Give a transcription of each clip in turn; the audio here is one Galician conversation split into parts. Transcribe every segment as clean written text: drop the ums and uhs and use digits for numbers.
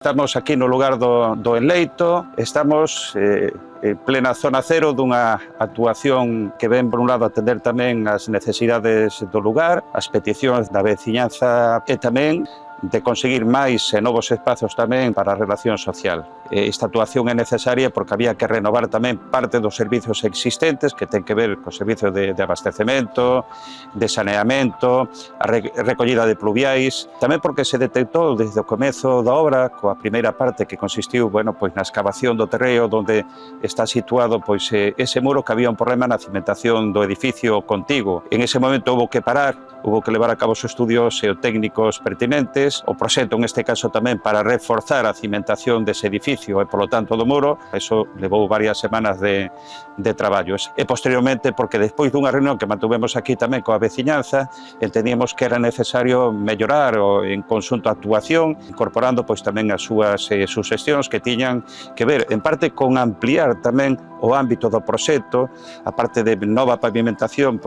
Estamos aquí no lugar do Enleito, estamos en plena zona cero dunha actuación que ven, por un lado, atender tamén as necesidades do lugar, as peticións da veciñanza e tamén de conseguir máis e novos espazos tamén para a relación social. Esta actuación é necesaria porque había que renovar tamén parte dos servizos existentes que ten que ver co servicio de abastecemento, de saneamento, a recollida de pluviais, tamén porque se detectou desde o comezo da obra, coa primeira parte que consistiu, pois na excavación do terreo onde está situado ese muro, que había un problema na cimentación do edificio contigo. En ese momento houve que parar, houve que levar a cabo os estudios geotécnicos pertinentes, o proxecto neste caso tamén para reforzar a cimentación dese edificio e, polo tanto, do muro. Eso levou varias semanas de traballos. E, posteriormente, porque despois dunha reunión que mantuvemos aquí tamén coa veciñanza, entendíamos que era necesario mellorar en conxunto a actuación, incorporando tamén as súas suxestións que tiñan que ver, en parte, con ampliar tamén o ámbito do proxecto. A parte de nova pavimentación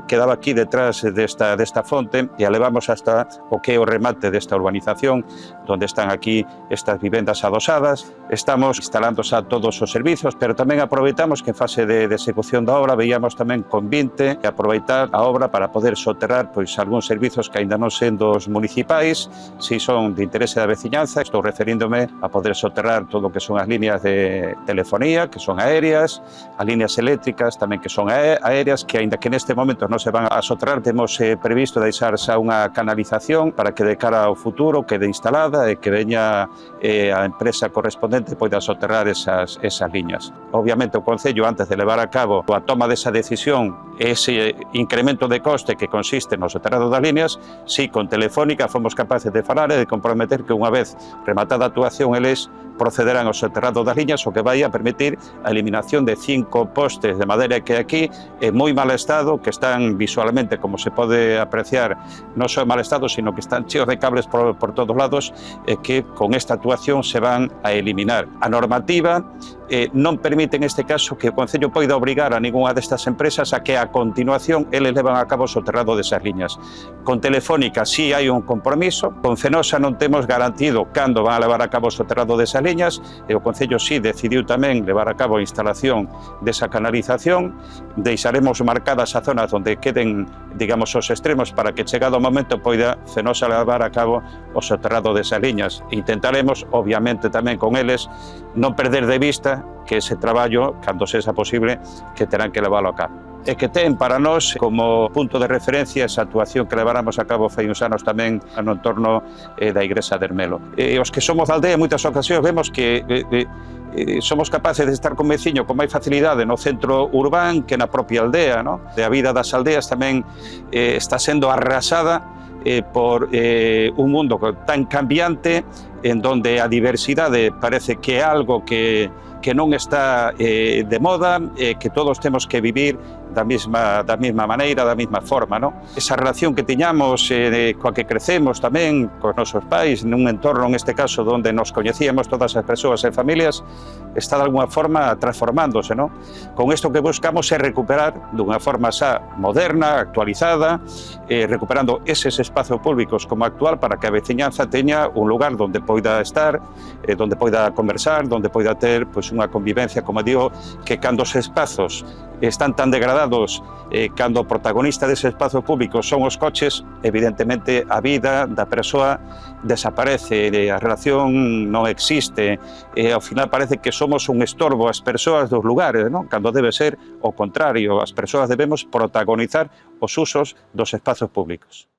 quedaba aquí detrás desta fonte e a levamos hasta o que é o remate desta urbanización, onde están aquí estas vivendas adosadas. Estamos instalando xa todos os servizos, pero tamén aproveitamos que en fase de execución da obra veíamos tamén convinte aproveitar a obra para poder soterrar algúns servizos que aínda non sendo os municipais, si son de interese da veciñanza. Estou referíndome a poder soterrar todo o que son as líneas de telefonía, que son aéreas, as líneas eléctricas tamén que son aéreas, que aínda que neste momento non se van a soterrar, temos previsto deixar xa unha canalización para que de cara ao futuro quede instalada e que veña a empresa correspondente poida soterrar esas liñas. Obviamente o Concello, antes de levar a cabo a toma desa decisión, ese incremento de coste que consiste no soterrado das líneas, si con Telefónica fomos capaces de falar e de comprometer que unha vez rematada a actuación eles procederán ao soterrado das liñas, o que vai a permitir a eliminación de 5 postes de madeira que aquí en moi mal estado, que están visualmente, como se pode apreciar, non só en mal estado, sino que están cheos de cables por todos lados, que con esta actuación se van a eliminar. A normativa non permite, en este caso, que o Concello poida obrigar a ningunha destas empresas a que a continuación eles levan a cabo o soterrado desas liñas. Con Telefónica sí hai un compromiso, con Fenosa non temos garantido cando van a levar a cabo o soterrado desas liñas, e o Concello sí decidiu tamén levar a cabo a instalación desa canalización. Deixaremos marcadas as zonas onde queden, digamos, os extremos para que, chegado o momento, poida Fenosa levar a cabo o soterrado desas liñas. Intentaremos, obviamente, tamén con eles, non perder de vista que ese traballo, cando sexa posible, que terán que leválo a cabo. E que ten para nós como punto de referencia esa actuación que leváramos a cabo fai uns anos tamén no entorno da Igrexa de Ermelo. Os que somos da aldea, en moitas ocasións vemos que somos capaces de estar con veciño con máis facilidade no centro urbán que na propia aldea, non? A vida das aldeas tamén está sendo arrasada por un mundo tan cambiante, en donde a diversidade parece que é algo que non está de moda, que todos temos que vivir da mesma maneira, da mesma forma, non? Esa relación que tiñamos coa que crecemos tamén cos nosos pais, nun entorno, neste caso, onde nos coñecíamos todas as persoas e familias, está de alguna forma transformándose, non? Con isto que buscamos é recuperar dunha forma xa moderna, actualizada, recuperando eses espazos públicos como actual, para que a veciñanza teña un lugar onde poida estar, onde poida conversar, onde poida ter unha convivencia, como digo, que cando os espazos están tan degradados, cando o protagonista dese espazo público son os coches, evidentemente a vida da persoa desaparece, a relación non existe, ao final parece que somos un estorbo ás persoas dos lugares, non? Cando debe ser o contrario, as persoas debemos protagonizar os usos dos espazos públicos.